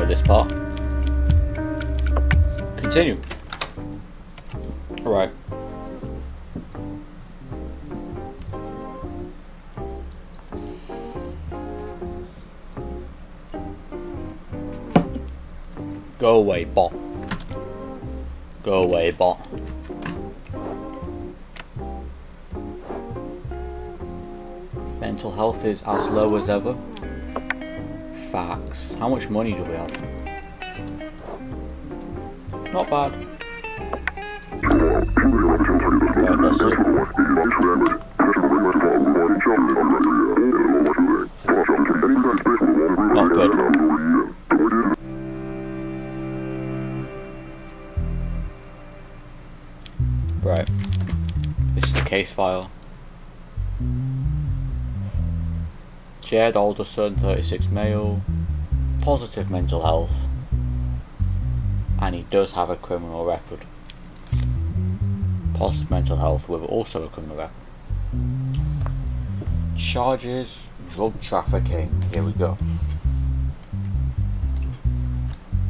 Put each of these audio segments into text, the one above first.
at this part. Continue. Alright. Go away, bot. Go away, bot. Mental health is as low as ever. Facts. How much money do we have? Not bad. Right, let's see. Not good. Right. This is the case file. Jed Alderson, 36 male, positive mental health, and he does have a criminal record. Positive mental health with also a criminal record. Charges, drug trafficking. Here we go.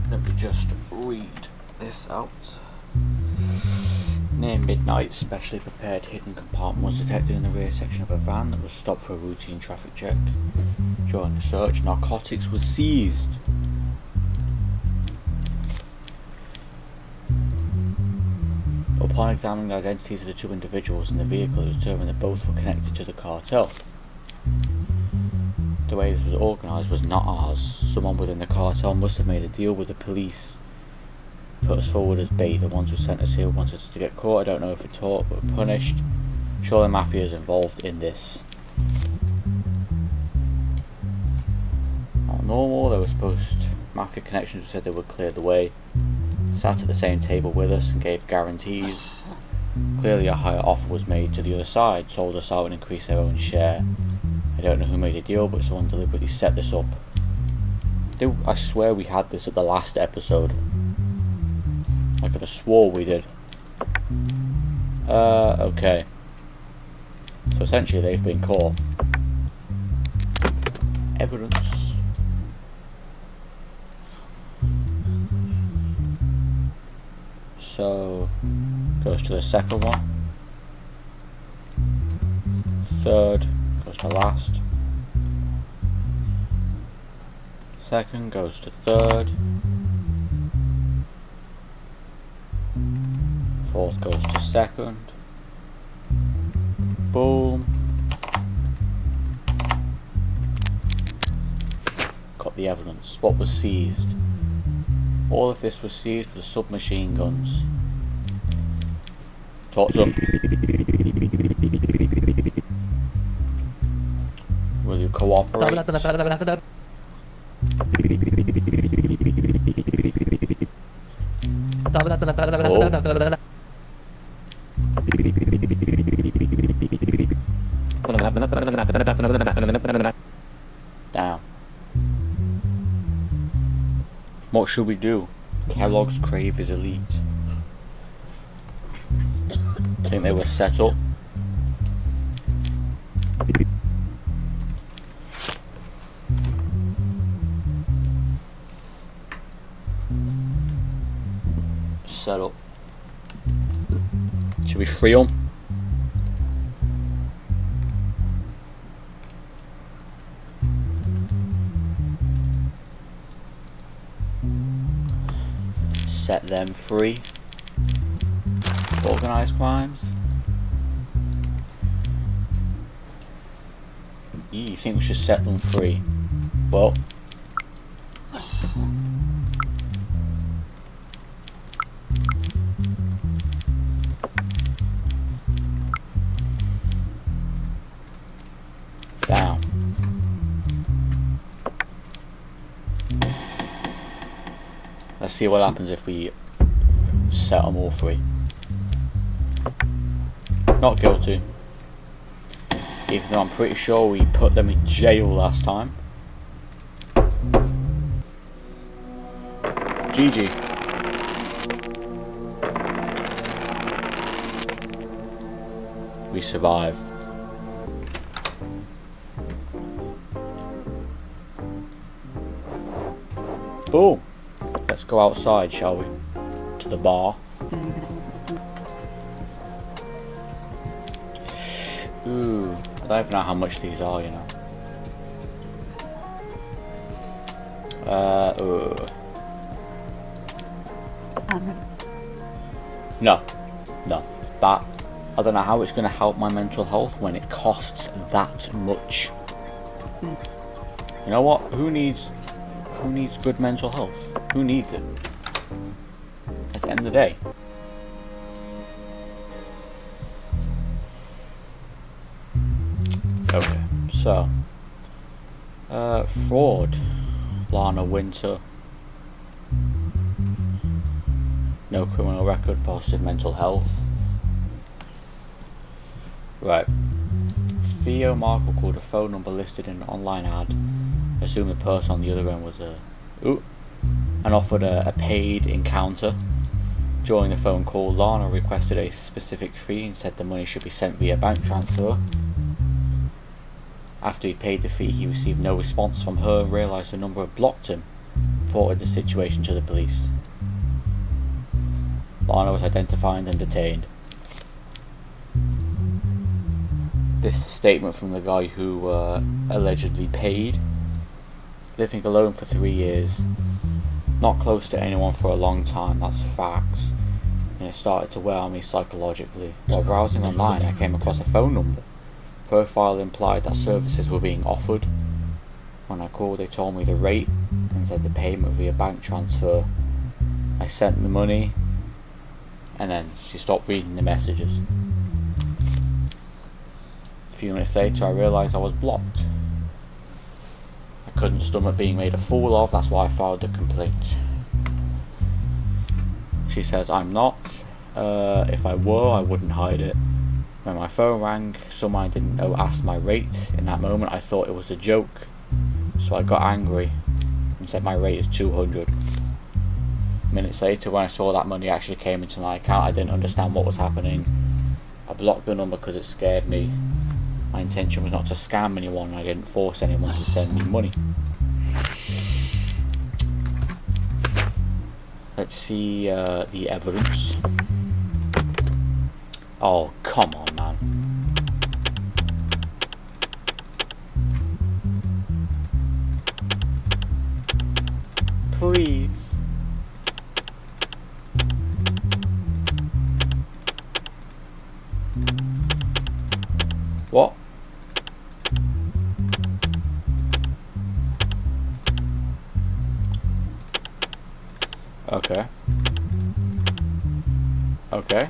Let me just read this out. Near midnight, specially prepared hidden compartment was detected in the rear section of a van that was stopped for a routine traffic check. During the search, narcotics was seized. Upon examining the identities of the two individuals in the vehicle, it was determined that both were connected to the cartel. The way this was organised was not ours. Someone within the cartel must have made a deal with the police. Put us forward as bait. The ones who sent us here wanted us to get caught. I don't know if we're taught but punished. Sure, the mafia is involved in this. Not normal. They were supposed. Mafia connections said they would clear the way. Sat at the same table with us and gave guarantees. Clearly, a higher offer was made to the other side. Sold us out and increased their own share. I don't know who made a deal, but someone deliberately set this up. I swear we had this at the last episode. I could have swore we did. Okay. So essentially they've been caught. Evidence. So, goes to the second one. Third, goes to last. Second goes to third. Fourth goes to second. Boom. Got the evidence. What was seized? All of this was seized with submachine guns. Talk to him. Will you cooperate? Oh. Down. What should we do? Kellogg's Crave is elite. I think they were set up. Set up. Should we free them? Set them free. Organised crimes. You think we should set them free? Well, down. Let's see what happens if we set them all free. Not guilty. Even though I'm pretty sure we put them in jail last time. GG. We survived. Boom. let's go outside, shall we? To the bar. Ooh, I don't even know how much these are, you know. No. That, I don't know how it's going to help my mental health when it costs that much. You know what? Who needs good mental health? Who needs it? At the end of the day. Okay, so fraud. Lana Winter. No criminal record, positive mental health. Right. Theo Markle called a phone number listed in an online ad. Assumed the person on the other end was and offered a paid encounter. During the phone call, Lana requested a specific fee and said the money should be sent via bank transfer. After he paid the fee, he received no response from her and realised the number had blocked him. Reported the situation to the police. Lana was identified and detained. This statement from the guy who allegedly paid. Living alone for 3 years. Not close to anyone for a long time, that's facts. And it started to wear on me psychologically. While browsing online, I came across a phone number. Profile implied that services were being offered. When I called, they told me the rate and said the payment via bank transfer. I sent the money, and then she stopped reading the messages. A few minutes later, I realised I was blocked. I couldn't stomach being made a fool of, that's why I filed the complaint. She says I'm not. If I were, I wouldn't hide it. When my phone rang, someone I didn't know asked my rate. In that moment, I thought it was a joke, so I got angry and said my rate is 200. Minutes later, when I saw that money actually came into my account, I didn't understand what was happening. I blocked the number because it scared me. My intention was not to scam anyone, and I didn't force anyone to send me money. Let's see the evidence. Oh, come on, man. Please. What? Okay. Okay.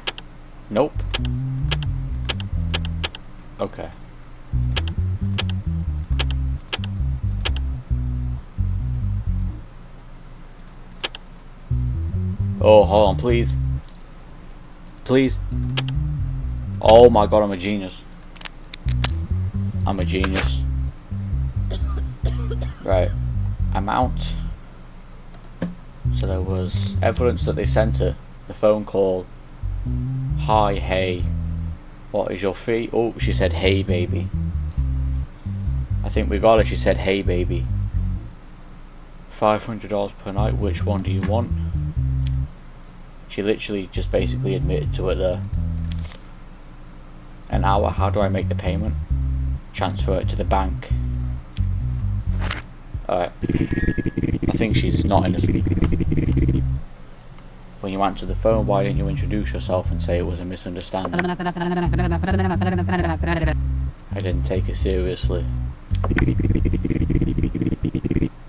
Nope. Okay. Oh, hold on, please. Please. Oh my god, I'm a genius. I'm a genius. Right. Amount. So there was evidence that they sent her. The phone call. Hi, hey. What is your fee? Oh, she said, hey, baby. I think we got it. She said, hey, baby. $500 per night. Which one do you want? She literally just basically admitted to it there. An hour. How do I make the payment? Transfer it to the bank. Alright. I think she's not in a... When you answer the phone, why didn't you introduce yourself and say it was a misunderstanding? I didn't take it seriously.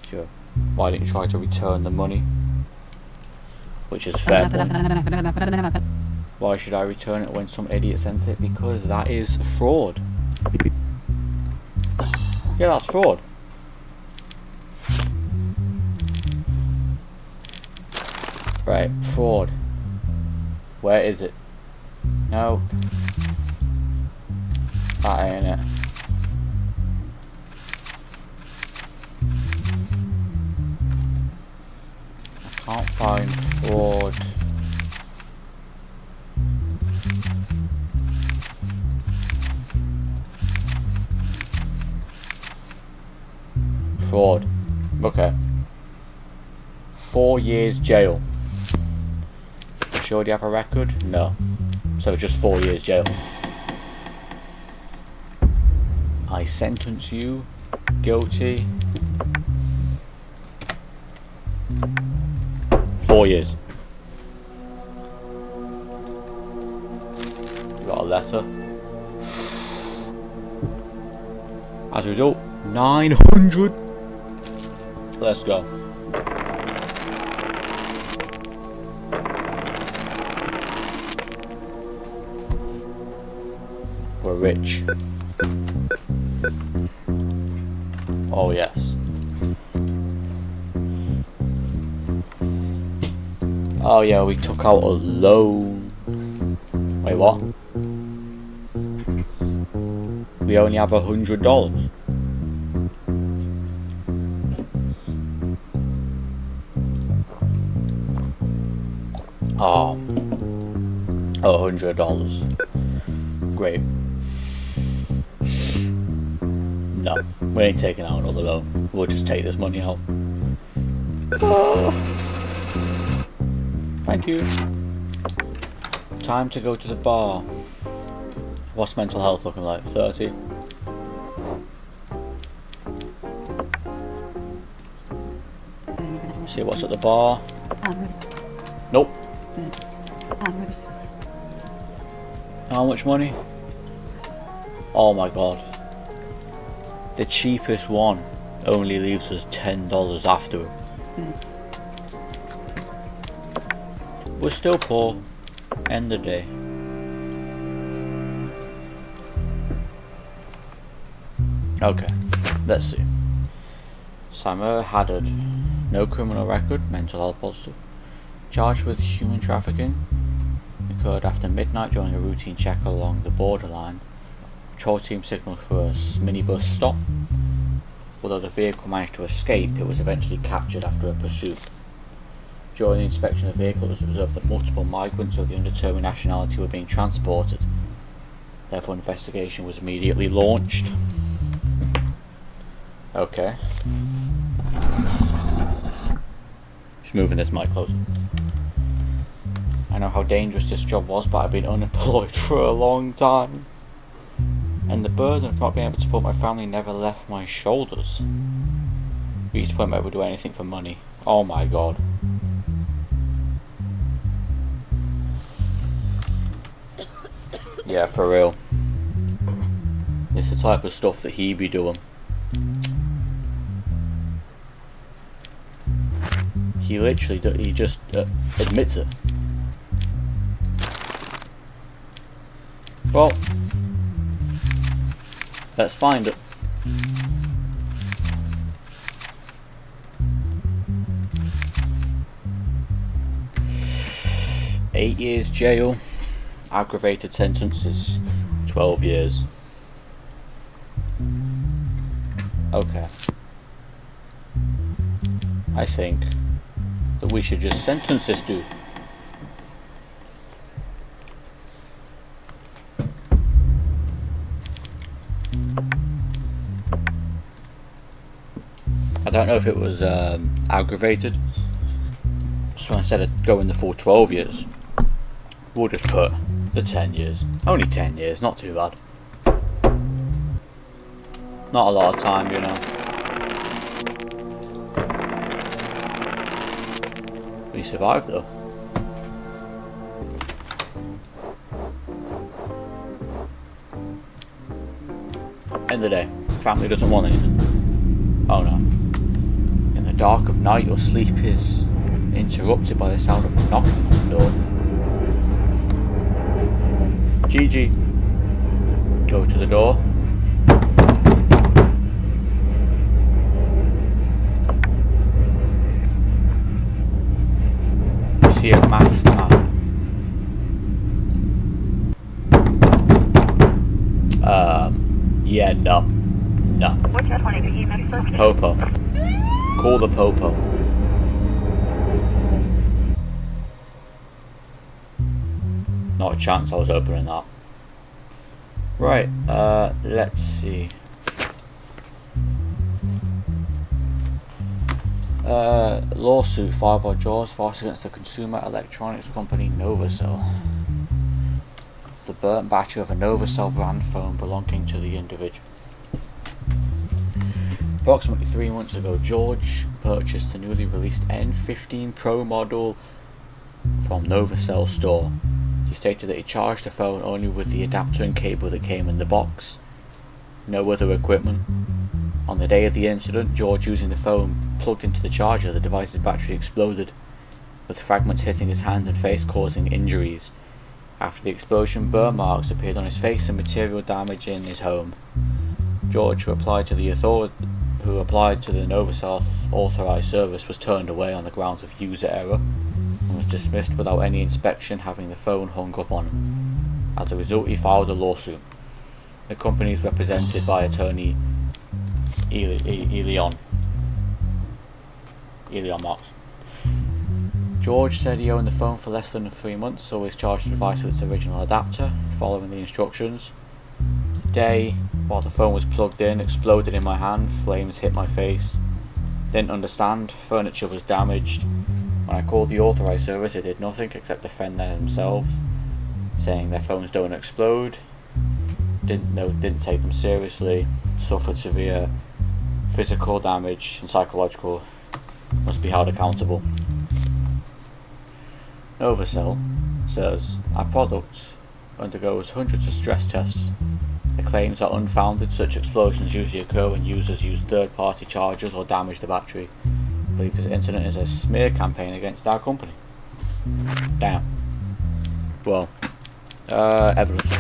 Sure. Why didn't you try to return the money? Which is fair point. Why should I return it when some idiot sent it? Because that is fraud. Yeah, that's fraud. Right, fraud. Where is it? No. That ain't it. I can't find fraud. Fraud. Okay. 4 years jail. You sure you have a record? No. So just 4 years jail. I sentence you guilty. 4 years. Got a letter. As a result, 900. Let's go. We're rich. Oh yes. Oh yeah, we took out a loan. Wait, what? We only have $100. Oh, $100. Great. No, we ain't taking out another loan. We'll just take this money out. Oh. Thank you. Time to go to the bar. What's mental health looking like? 30? See what's at the bar. Nope. How much money? Oh my god. The cheapest one only leaves us $10 after. We're still poor. End the day. Okay, let's see. Samir Haddad, no criminal record, mental health positive. Charged with human trafficking. Occurred after midnight during a routine check along the borderline. Patrol team signalled for a minibus stop. Although the vehicle managed to escape, it was eventually captured after a pursuit. During the inspection of the vehicle, it was observed that multiple migrants of the undetermined nationality were being transported. Therefore, an investigation was immediately launched. Okay. Just moving this mic closer. I know how dangerous this job was, but I've been unemployed for a long time. And the burden of not being able to support my family never left my shoulders. Reached the point where I would do anything for money. Oh my god. Yeah, for real. It's the type of stuff that he be doing. He literally, he just admits it. Well, let's find it. Eight years jail. Aggravated sentence is 12 years. Okay. I think that we should just sentence this dude. I don't know if it was aggravated, so instead of going the full 12 years, we'll just put the 10 years. Only 10 years, not too bad. Not a lot of time, you know. We survived though. End of the day, family doesn't want anything. Oh no. In the dark of night, your sleep is interrupted by the sound of knocking on the door. GG. Go to the door. You see a masked man. Yeah, no. No. Popo. Call the Popo. Not a chance I was opening that. Right, let's see. Lawsuit filed by George Voss against the consumer electronics company NovaCell. The burnt battery of a NovaCell brand phone belonging to the individual. Approximately 3 months ago, George purchased the newly released N15 Pro model from NovaCell store. He stated that he charged the phone only with the adapter and cable that came in the box, no other equipment. On the day of the incident, George, using the phone plugged into the charger, the device's battery exploded, with fragments hitting his hand and face causing injuries. After the explosion, burn marks appeared on his face and material damage in his home. George, who applied to the NovaCell authorized service, was turned away on the grounds of user error and was dismissed without any inspection, having the phone hung up on him. As a result, he filed a lawsuit. The company is represented by attorney Elion Marks. George said he owned the phone for less than 3 months, so he charged the device with its original adapter, following the instructions. The day while the phone was plugged in, exploded in my hand, flames hit my face. Didn't understand, furniture was damaged. When I called the authorized service, they did nothing except defend themselves, saying their phones don't explode. Didn't take them seriously, suffered severe physical damage and psychological, must be held accountable. NovaCell says our product undergoes hundreds of stress tests. The claims are unfounded. Such explosions usually occur when users use third-party chargers or damage the battery. I believe this incident is a smear campaign against our company. Damn. Well, evidence.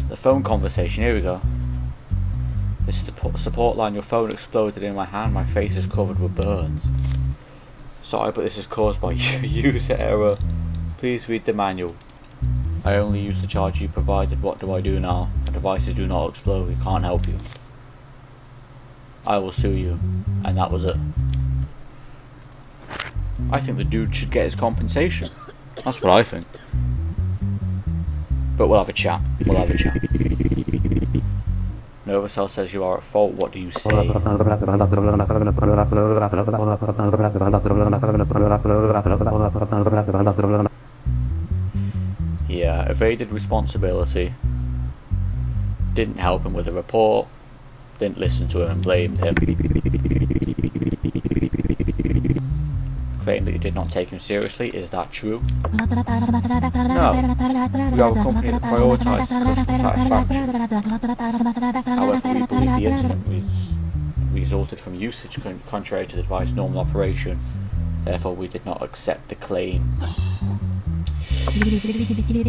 The phone conversation, here we go. This is the support line. Your phone exploded in my hand. My face is covered with burns. Sorry, but this is caused by user error. Please read the manual. I only use the charger you provided. What do I do now? The devices do not explode. We can't help you. I will sue you. And that was it. I think the dude should get his compensation. That's what I think. But we'll have a chat. NovaCell says you are at fault. What do you say? Yeah, evaded responsibility. Didn't help him with a report. Didn't listen to him and blamed him. Claimed that you did not take him seriously. Is that true? No. We are a company that prioritises customer satisfaction. However, we believe the incident resulted from usage contrary to the device's normal operation. Therefore, we did not accept the claim.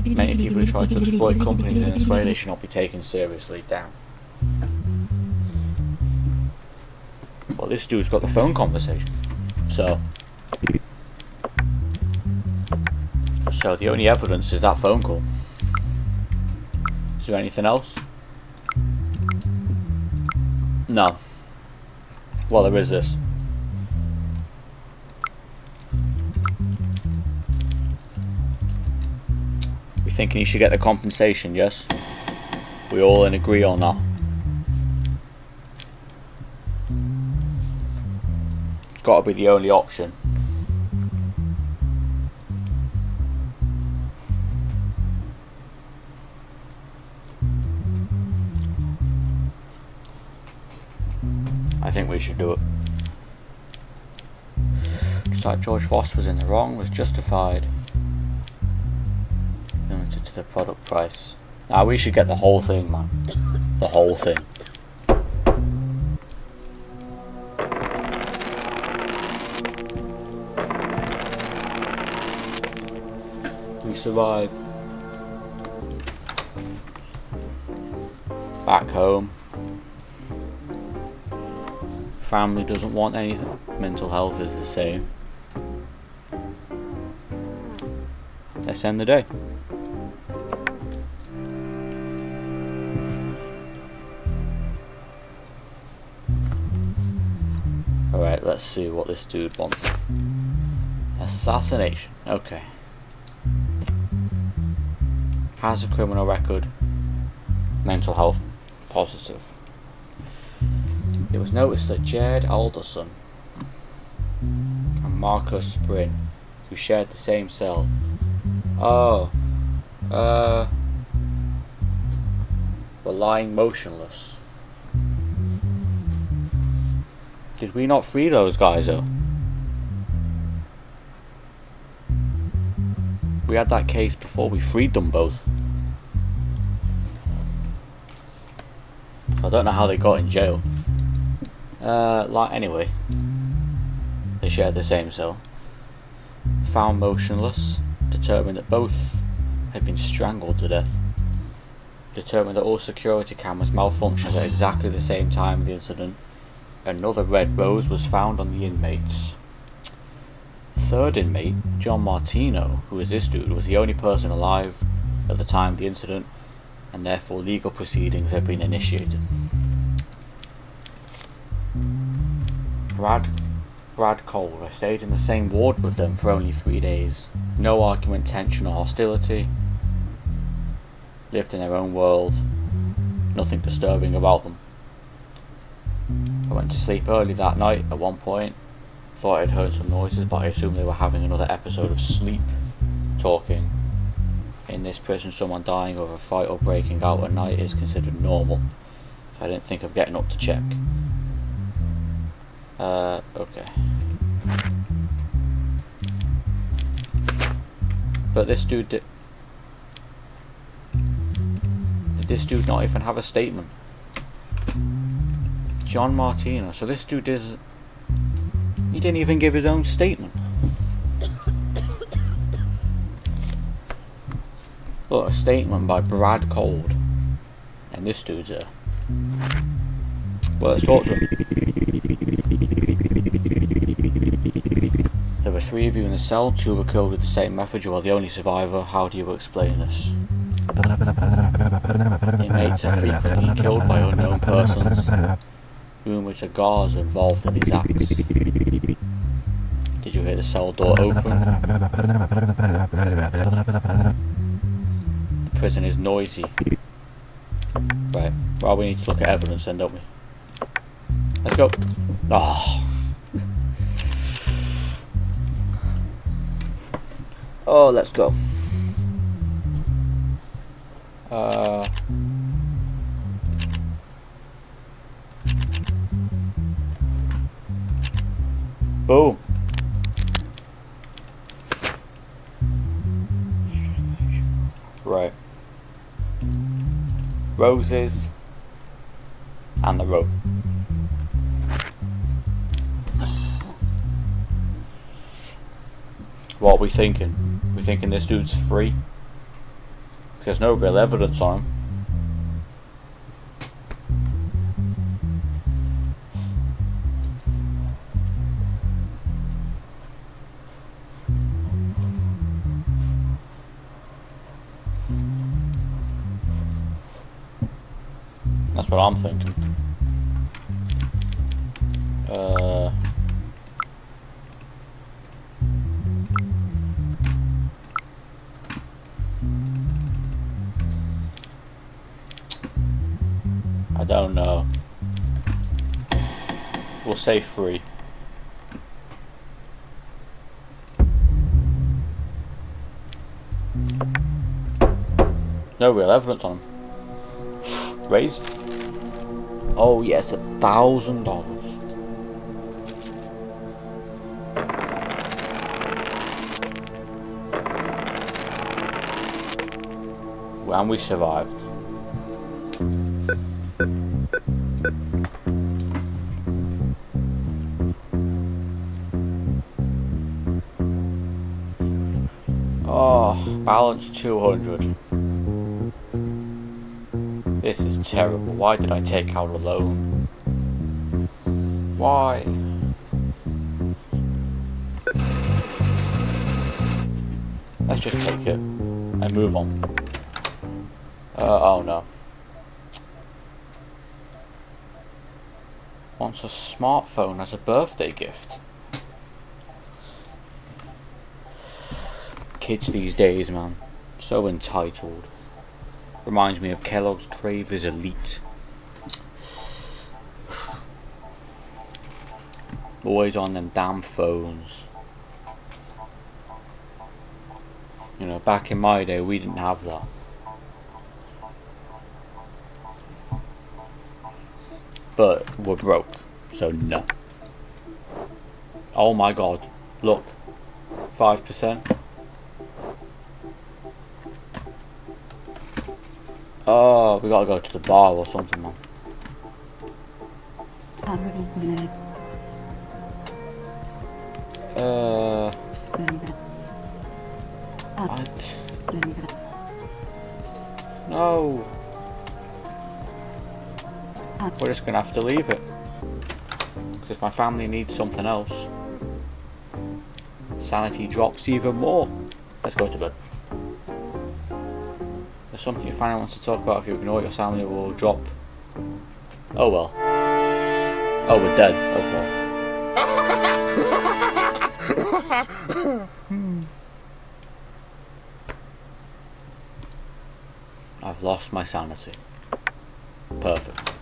Many people who try to exploit companies in this way, they should not be taken seriously. Down. Well, this dude's got the phone conversation. So the only evidence is that phone call. Is there anything else? No. Well, there is this. We thinking he should get the compensation, yes? We all in agree on that. It's got to be the only option. I think we should do it. Just like George Voss was in the wrong, was justified. Limited to the product price. Nah, we should get the whole thing, man. The whole thing. We survive. Back home. Family doesn't want anything. Mental health is the same. Let's end the day. Alright, let's see what this dude wants. Assassination. Okay. Has a criminal record. Mental health positive. It was noticed that Jared Alderson Marcus Sprint, who shared the same cell. Oh, were lying motionless. Did we not free those guys though? We had that case before we freed them both. I don't know how they got in jail. Anyway, they shared the same cell. Found motionless. Determined that both had been strangled to death. Determined that all security cameras malfunctioned at exactly the same time of the incident. Another red rose was found on the inmates. Third inmate, John Martino, who is this dude, was the only person alive at the time of the incident, and therefore legal proceedings have been initiated. Brad Cole. I stayed in the same ward with them for only 3 days. No argument, tension or hostility. Lived in their own world. Nothing disturbing about them. I went to sleep early that night at one point. Thought I'd heard some noises, but I assumed they were having another episode of sleep talking. In this prison, someone dying of a fight or breaking out at night is considered normal. So I didn't think of getting up to check. Okay. But this dude did this dude not even have a statement? John Martino. So this dude he didn't even give his own statement. Look, a statement by Brad Cold. And this dude's a... Well, let's talk to him. There were 3 of you in the cell, 2 were killed with the same method, you are the only survivor. How do you explain this? Inmates are frequently killed by unknown persons. Rumours of guards are involved in these acts. Did you hear the cell door open? The prison is noisy. Right, well, we need to look at evidence then, don't we? Let's go. Oh, let's go. Boom. Right. Roses and the rope. What are we thinking? We thinking this dude's free? There's no real evidence on him. That's what I'm thinking. I don't know. We'll say 3. No real evidence on him. Raise. Oh yes, $1,000. And we survived. Oh, balance 200. This is terrible. Why did I take out a loan? Why? Let's just take it and move on. Oh no. Wants a smartphone as a birthday gift. Kids these days, man. So entitled. Reminds me of Kellogg's Cravers Elite. Always on them damn phones. You know, back in my day, we didn't have that. But we're broke, so no. Oh my god, look, 5%. Oh, we gotta go to the bar or something, man. No. We're just gonna have to leave it. Because if my family needs something else, sanity drops even more. Let's go to bed. There's something your family wants to talk about. If you ignore it, your family will drop. Oh well. Oh, we're dead. Okay. I've lost my sanity. Perfect.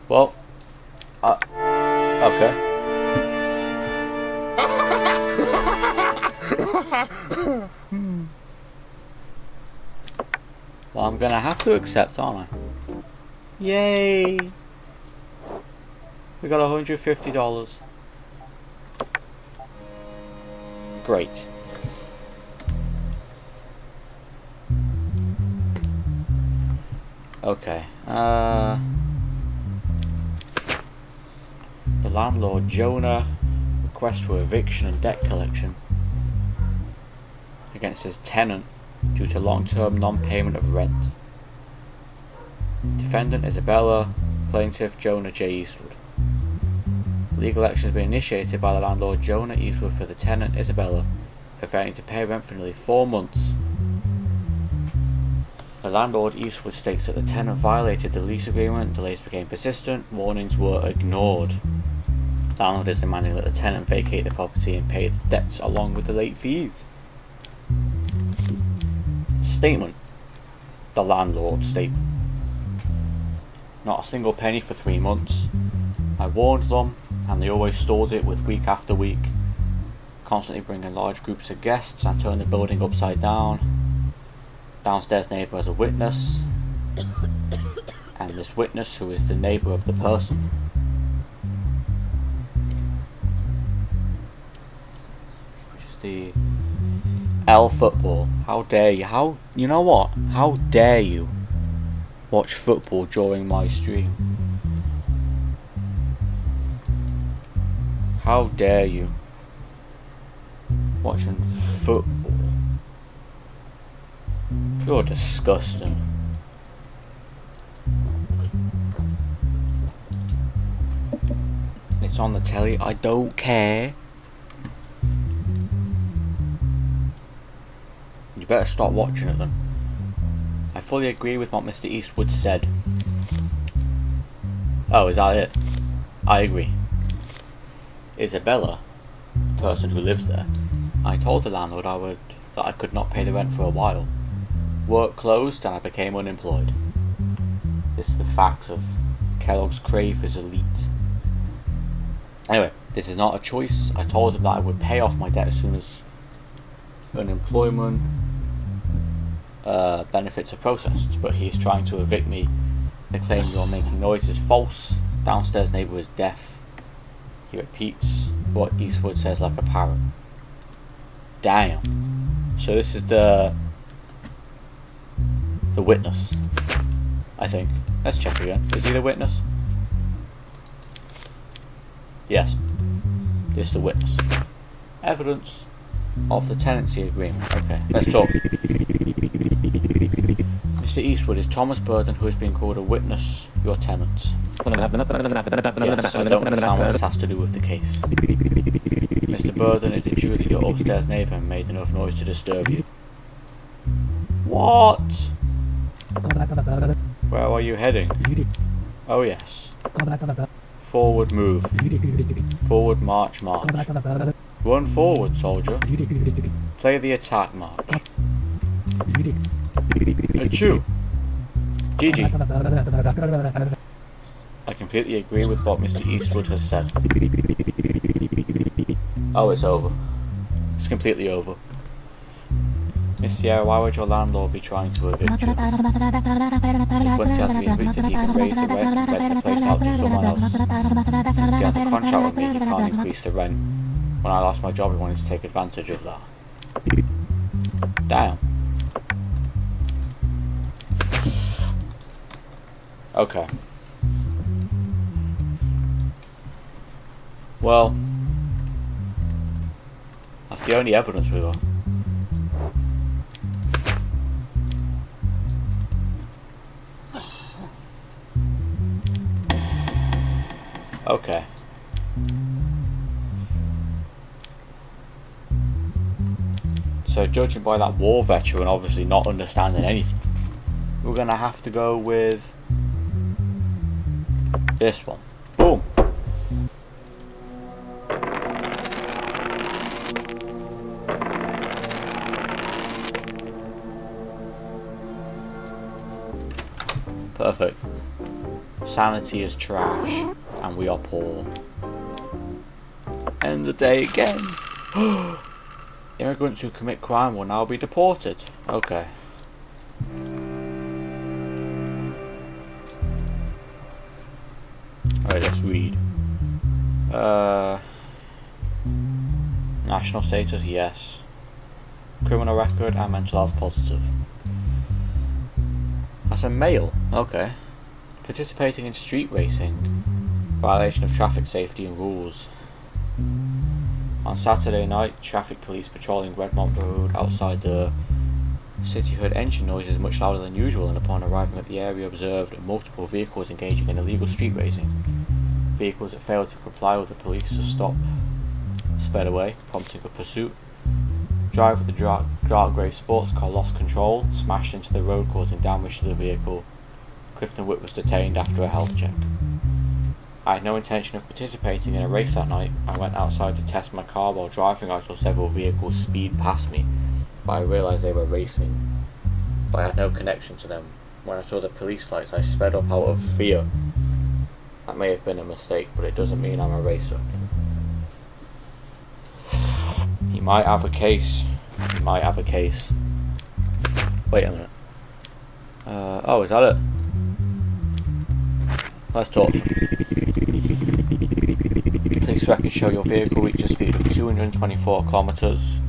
Well, okay. Well, I'm gonna have to accept, aren't I? Yay! We got $150. Great. Okay. The landlord, Jonah, request for eviction and debt collection against his tenant due to long-term non-payment of rent. Defendant Isabella, plaintiff Jonah J. Eastwood. Legal action has been initiated by the landlord Jonah Eastwood for the tenant Isabella for failing to pay rent for nearly 4 months. The landlord Eastwood states that the tenant violated the lease agreement, delays became persistent, warnings were ignored. The landlord is demanding that the tenant vacate the property and pay the debts along with the late fees. Statement. The landlord statement. Not a single penny for 3 months. I warned them, and they always stored it with week after week, constantly bringing large groups of guests and turning the building upside down. Downstairs neighbour as a witness, and this witness who is the neighbour of the person. Which is the L football. How dare you? You know what? How dare you watch football during my stream? How dare you watching football? You're disgusting. It's on the telly. I don't care. You better stop watching it then. I fully agree with what Mr. Eastwood said. Oh, is that it? I agree. Isabella, the person who lives there, I told the landlord that I could not pay the rent for a while. Work closed and I became unemployed. This is the facts of Kellogg's crave is elite. Anyway, this is not a choice. I told him that I would pay off my debt as soon as unemployment benefits are processed, but he is trying to evict me. The claim you're making noise is false. Downstairs neighbour is deaf. He repeats what Eastwood says like a parrot. Damn. So this is the witness, I think. Let's check again. Is he the witness? Yes. This is the witness. Evidence of the tenancy agreement. Okay, let's talk. Mr. Eastwood, is Thomas Burden, who has been called a witness, your tenant? Yes, I don't understand what this has to do with the case. Mr. Burden, is it true that your upstairs neighbour made enough noise to disturb you? What? Where are you heading? Oh yes. Forward move. Forward march march. Run forward, soldier. Play the attack march. Achoo! GG. I completely agree with what Mr. Eastwood has said. Oh, it's over. It's completely over. Miss Sierra, why would your landlord be trying to evict you? If once he has to be evicted, he can raise the rent and rent the place out to someone else. Since he has a contract with me, he can't increase the rent. When I lost my job, he wanted to take advantage of that. Damn. Okay. Well, that's the only evidence we got. Okay. So judging by that war veteran obviously not understanding anything, we're gonna have to go with this one. Boom. Perfect. Sanity is trash, and we are poor. End the day again. Immigrants who commit crime will now be deported. Okay. Alright, let's read. National status, yes. Criminal record and mental health positive. That's a male. Okay. Participating in street racing. Violation of traffic safety and rules. On Saturday night, traffic police patrolling Redmont Road outside the city heard engine noises much louder than usual, and upon arriving at the area observed multiple vehicles engaging in illegal street racing. Vehicles that failed to comply with the police to stop sped away, prompting a pursuit. Driver of the dark grey sports car lost control, smashed into the road, causing damage to the vehicle. Clifton Witt was detained after a health check. I had no intention of participating in a race that night. I went outside to test my car. While driving, I saw several vehicles speed past me, but I realised they were racing. But I had no connection to them. When I saw the police lights, I sped up out of fear. That may have been a mistake, but it doesn't mean I'm a racer. He might have a case. He might have a case. Wait a minute. Oh, is that it? Let's talk to him. Police records show your vehicle reached a speed of 224 kilometers.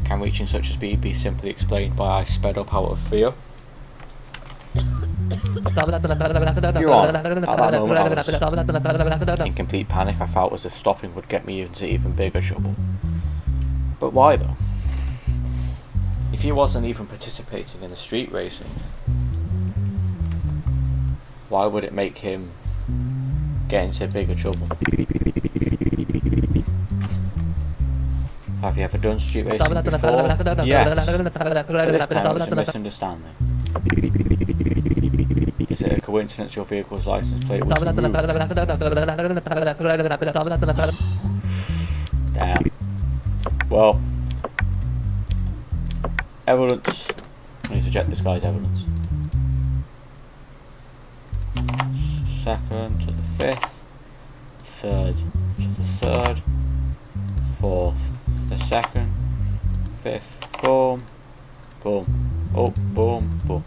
Can reaching such a speed be simply explained by I sped up out of fear? You're on. At that moment I was in complete panic. I felt as if stopping would get me into even bigger trouble. But why though? If he wasn't even participating in the street racing, why would it make him get into bigger trouble? Have you ever done street racing before? Yes. But this time it was a misunderstanding. Is it a coincidence your vehicle's license plate was removed? Damn. Well, evidence. I need to check this guy's evidence. 2nd to the 5th, 3rd to the 3rd, 4th the 2nd, 5th, boom, boom, oh, boom, boom.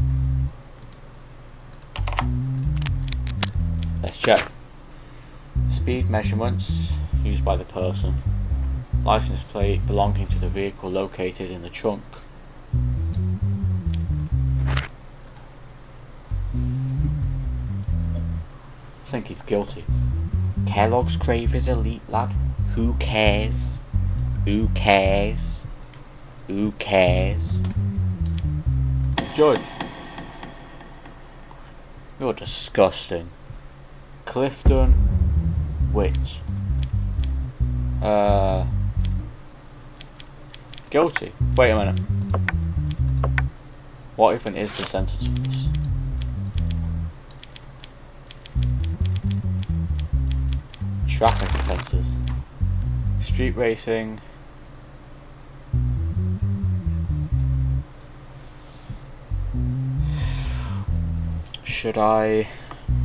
Let's check. Speed measurements used by the person. License plate belonging to the vehicle located in the trunk. I think he's guilty. Kellogg's Crave is elite, lad. Who cares? Who cares? Who cares? Judge, you're disgusting. Clifton Witt. Guilty. Wait a minute. What even is the sentence for this? Traffic offences. Street racing. Should I...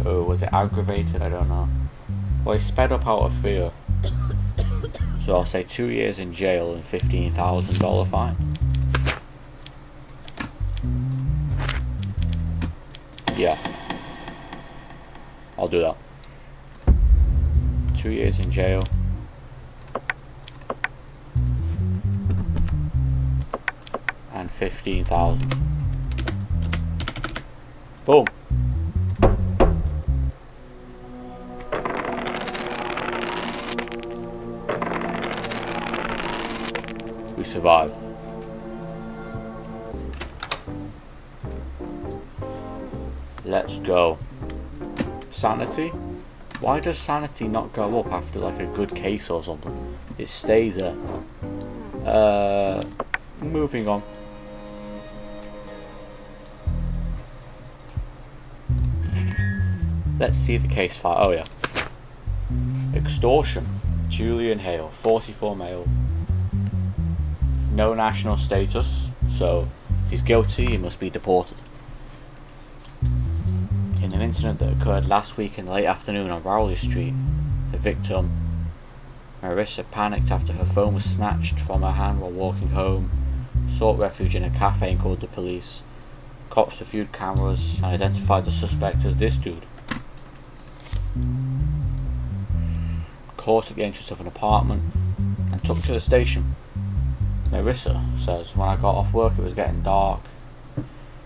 Oh, was it aggravated? I don't know. Well, he sped up out of fear. So I'll say 2 years in jail and $15,000 fine. Yeah, I'll do that. 2 years in jail and 15,000. Boom. We survived. Let's go. Sanity? Why does sanity not go up after like a good case or something? It stays there. Moving on. Let's see the case file. Oh yeah. Extortion. Julian Hale, 44 male. No national status, so if he's guilty, he must be deported. In an incident that occurred last week in the late afternoon on Rowley Street, the victim, Marissa, panicked after her phone was snatched from her hand while walking home, sought refuge in a cafe and called the police. Cops reviewed cameras and identified the suspect as this dude. Caught at the entrance of an apartment and took to the station. Marissa says, when I got off work it was getting dark.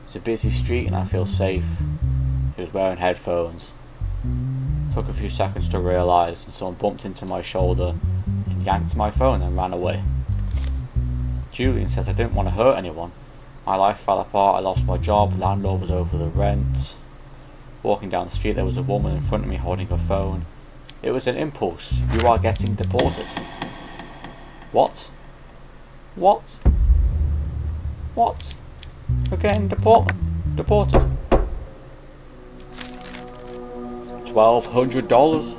It's a busy street and I feel safe. He was wearing headphones. Took a few seconds to realise and someone bumped into my shoulder and yanked my phone and ran away. Julian says I didn't want to hurt anyone. My life fell apart, I lost my job, landlord was over the rent. Walking down the street there was a woman in front of me holding her phone. It was an impulse. You are getting deported. What? What? What? We're getting deported. $1,200.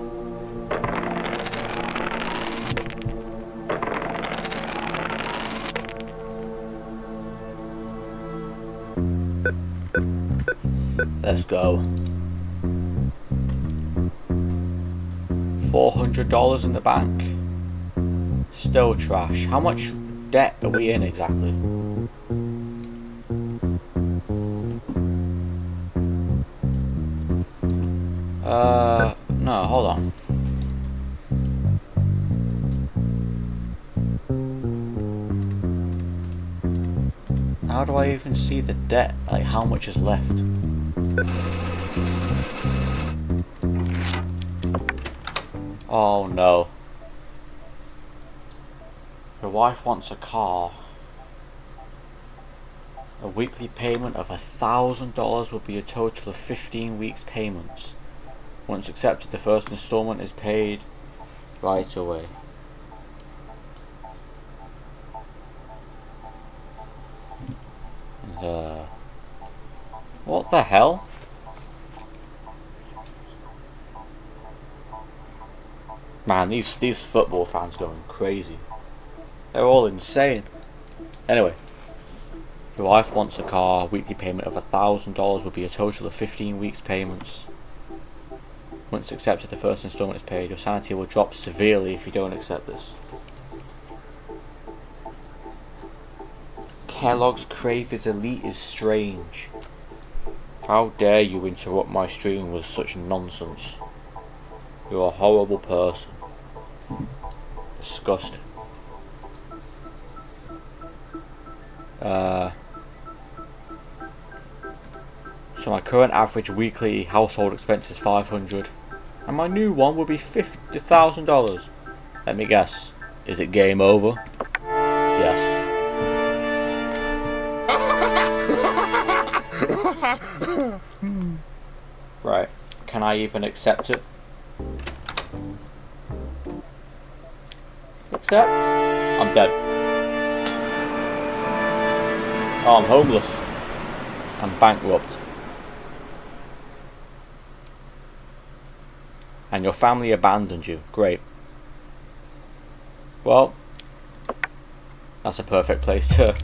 Let's go. $400 in the bank. Still trash. How much debt are we in exactly? No, hold on. How do I even see the debt? Like, how much is left? Oh no. Your wife wants a car. A weekly payment of $1,000 will be a total of 15 weeks payments. Once accepted, the first installment is paid right away. And, what the hell? Man, these football fans going crazy. They're all insane. Anyway, your wife wants a car. Weekly payment of $1,000 will be a total of 15 weeks payments. Once accepted, the first installment is paid. Your sanity will drop severely if you don't accept this. Kellogg's Cravers Elite is strange. How dare you interrupt my stream with such nonsense? You're a horrible person. Disgusting. So my current average weekly household expense is $500, and my new one will be $50,000. Let me guess. Is it game over? Yes. Right. Can I even accept it? Accept? I'm dead. Oh, I'm homeless. I'm bankrupt. And your family abandoned you. Great. Well, that's a perfect place to